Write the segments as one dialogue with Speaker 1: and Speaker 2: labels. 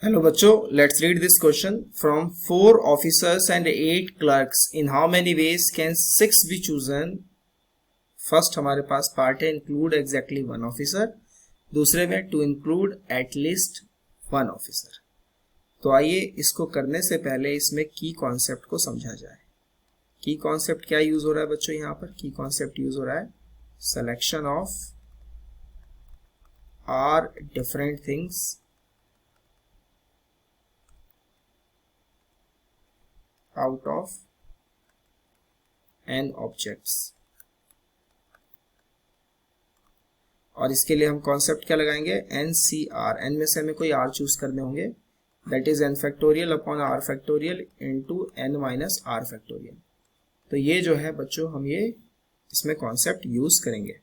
Speaker 1: Hello बच्चों, let's read this question. From 4 officers and 8 clerks, in how many ways can 6 be chosen? First हमारे पास part है include exactly one officer, दूसरे में to include at least one officer. तो आइए इसको करने से पहले इसमें की कॉन्सेप्ट को समझा जाए. की कॉन्सेप्ट क्या यूज हो रहा है बच्चों? यहाँ पर की कॉन्सेप्ट यूज हो रहा है selection of r different things out of n objects. और इसके लिए हम कॉन्सेप्ट क्या लगाएंगे? NCR. n में से हमें कोई r चूज करने होंगे, that is n factorial upon r factorial into n minus r factorial. तो ये जो है बच्चों हम ये इसमें कॉन्सेप्ट यूज करेंगे.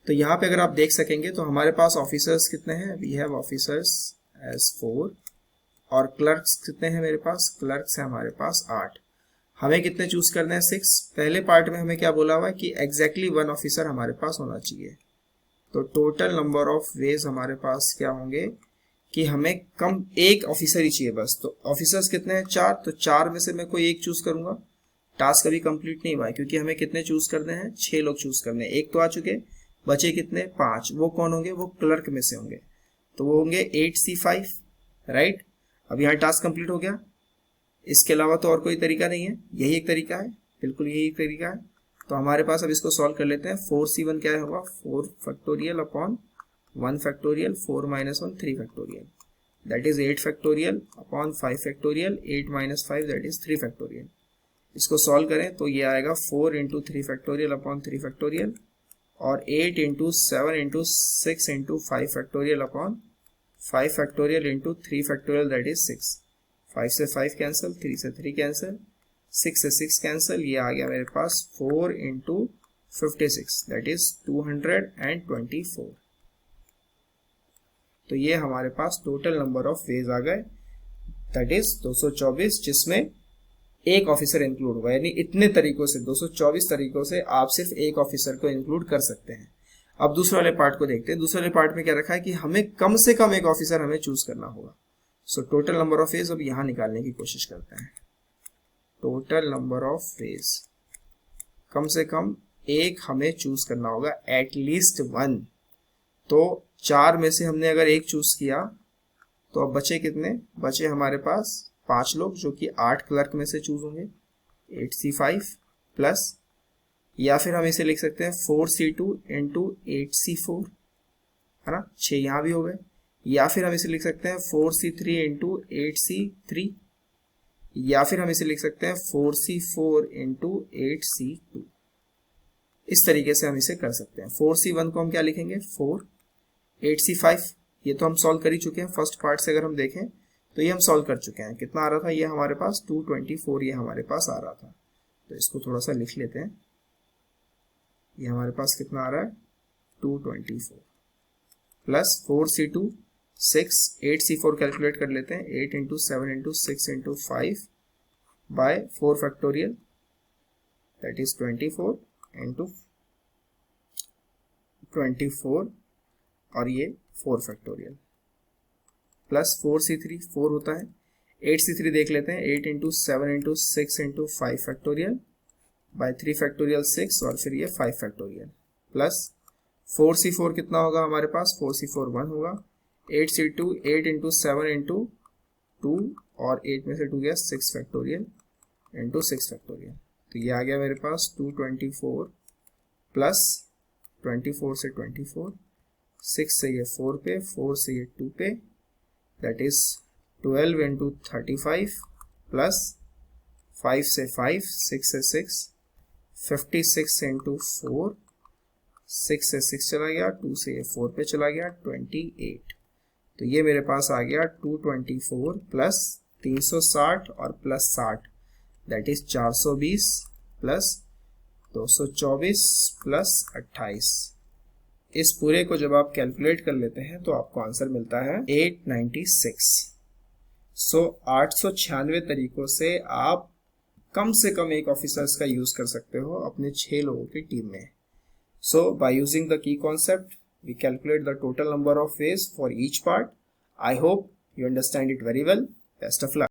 Speaker 1: तो यहाँ पे अगर आप देख सकेंगे तो हमारे पास ऑफिसर्स कितने हैं? वी हैव ऑफिसर्स एज 4 और क्लर्क्स कितने हैं मेरे पास? क्लर्क्स है हमारे पास 8. हमें कितने चूज करने हैं? 6. पहले पार्ट में हमें क्या बोला हुआ है कि एग्जैक्टली वन ऑफिसर हमारे पास होना चाहिए. तो टोटल नंबर ऑफ वेज हमारे पास क्या होंगे कि हमें कम एक ऑफिसर ही चाहिए बस. तो ऑफिसर्स कितने हैं? 4. तो 4 में से मैं कोई एक चूज करूंगा. टास्क अभी कंप्लीट नहीं हुआ है क्योंकि हमें कितने चूज करने हैं? 6 लोग चूज करने हैं. एक तो आ चुके, बचे कितने? 5. वो कौन होंगे? वो क्लर्क में से होंगे. तो वो होंगे 8C5, राइट. अब यहाँ टास्क कंप्लीट हो गया. इसके अलावा तो और कोई तरीका नहीं है, यही एक तरीका है, बिल्कुल यही एक तरीका है. तो हमारे पास अब इसको सॉल्व कर लेते हैं. 4C1 क्या होगा? 4 factorial upon 1 factorial 4 minus 1 3 factorial, that is 8 factorial upon 5 factorial 8 minus 5 that is 3 factorial. इसको सॉल्व करें तो ये आएगा 4 इंटू 3 फैक्टोरियल अपॉन 3 फैक्टोरियल और 8 into 7 into 6 into 5 factorial upon 5 factorial into 3 factorial that is 6. 5 से 5 कैंसिल, 3 से 3 कैंसिल, 6 से 6 cancel. ये आ गया मेरे पास 4 इंटू 56 दैट इज 224. तो ये हमारे पास टोटल नंबर ऑफ वेज आ गए, दैट इज 224, जिसमें एक ऑफिसर इंक्लूड होगा. यानी इतने तरीकों से 224 तरीकों से आप सिर्फ एक ऑफिसर को इंक्लूड कर सकते हैं. अब दूसरे वाले पार्ट को देखते हैं. दूसरे वाले पार्ट में क्या रखा है कि हमें कम से कम एक ऑफिसर हमें चूज करना होगा. So total number of veg अब यहां निकालने की कोशिश करते हैं. टोटल नंबर ऑफ वेज कम से कम एक हमें चूज करना होगा, एटलीस्ट 1. तो 4 में से हमने अगर एक चूज किया तो अब बचे कितने? बचे हमारे पास 5 लोग जो कि 8 क्लर्क में से चूज होंगे. 8C5 प्लस, या फिर हम इसे लिख सकते हैं 4C2 इंटू 8C4, है ना, 6 यहां भी हो गए. या फिर हम इसे लिख सकते हैं 4C3 इंटू 8C3, या फिर हम इसे लिख सकते हैं 4C4 इंटू 8C2. इस तरीके से हम इसे कर सकते हैं. 4C1 को हम क्या लिखेंगे? 4. 8C5 ये तो हम सॉल्व कर ही चुके हैं. फर्स्ट पार्ट से अगर हम देखें तो ये हम सॉल्व कर चुके हैं. कितना आ रहा था? ये हमारे पास 224 ये हमारे पास आ रहा था. तो इसको थोड़ा सा लिख लेते हैं. ये हमारे पास कितना आ रहा है? 224 प्लस 4C2 6. 8C4 कैलकुलेट कर लेते हैं. 8 into 7 into 6 into 5 by 4 factorial that is 24 into 24 और ये 4 फैक्टोरियल प्लस 4C3 4 होता है. 8C3 देख लेते हैं. 8 into 7 into 6 into 5 factorial by 3 factorial 6 और फिर ये 5 फैक्टोरियल प्लस 4C4 कितना होगा हमारे पास? 4C4 1 होगा. 8C2 8 इंटू 7 इंटू 2 और 8 में से 2 गया 6 फैक्टोरियल इंटू 6 फैक्टोरियल. तो ये आ गया मेरे पास 224 प्लस 24 से 24, 6 से ये 4 पे, 4 से ये 2 पे, दैट इज 12 इंटू 35 प्लस 5 से 5, 6 से 6, 56 इंटू 4, 6 से 6 चला गया, 2 से ये 4 पे चला गया, 28. तो ये मेरे पास आ गया 224 प्लस 360 और plus 60 that is 420 plus 224 plus 28. इस पूरे को जब आप कैलकुलेट कर लेते हैं तो आपको आंसर मिलता है 896. सो 896 तरीकों से आप कम से कम एक ऑफिसर्स का यूज कर सकते हो अपने 6 लोगों की टीम में. So by using the key concept we calculate the total number of ways for each part. I hope You understand it very well. Best of luck.